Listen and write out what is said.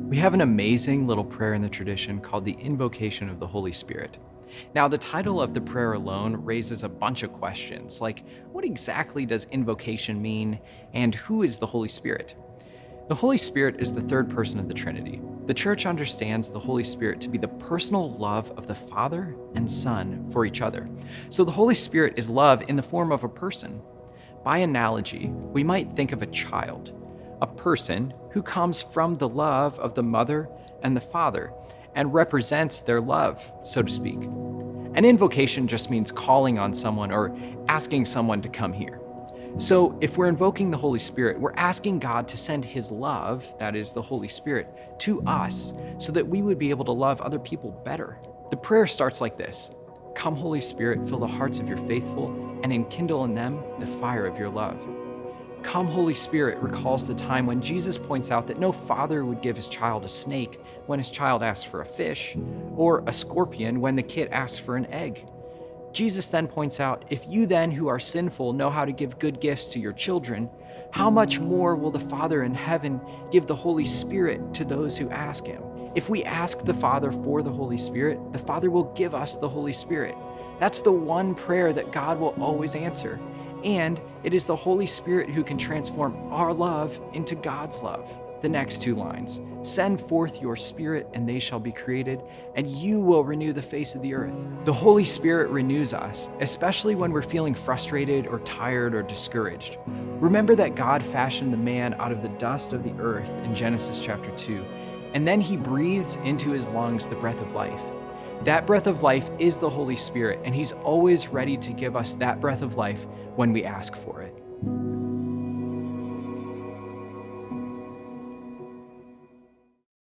We have an amazing little prayer in the tradition called the Invocation of the Holy Spirit. Now, the title of the prayer alone raises a bunch of questions, like what exactly does invocation mean, and who is the Holy Spirit? The Holy Spirit is the third person of the Trinity. The Church understands the Holy Spirit to be the personal love of the Father and Son for each other. So the Holy Spirit is love in the form of a person. By analogy, we might think of a child, a person who comes from the love of the mother and the father and represents their love, so to speak. An invocation just means calling on someone or asking someone to come here. So if we're invoking the Holy Spirit, we're asking God to send his love, that is the Holy Spirit, to us so that we would be able to love other people better. The prayer starts like this: Come, Holy Spirit, fill the hearts of your faithful and enkindle in them the fire of your love. Come, Holy Spirit recalls the time when Jesus points out that no father would give his child a snake when his child asks for a fish, or a scorpion when the kid asks for an egg. Jesus then points out, if you then who are sinful know how to give good gifts to your children, how much more will the Father in heaven give the Holy Spirit to those who ask him? If we ask the Father for the Holy Spirit, the Father will give us the Holy Spirit. That's the one prayer that God will always answer. And it is the Holy Spirit who can transform our love into God's love. The next two lines: Send forth your Spirit, and they shall be created, and you will renew the face of the earth. The Holy Spirit renews us, especially when we're feeling frustrated or tired or discouraged. Remember that God fashioned the man out of the dust of the earth in Genesis chapter 2, and then he breathes into his lungs the breath of life. That breath of life is the Holy Spirit, and he's always ready to give us that breath of life when we ask for it.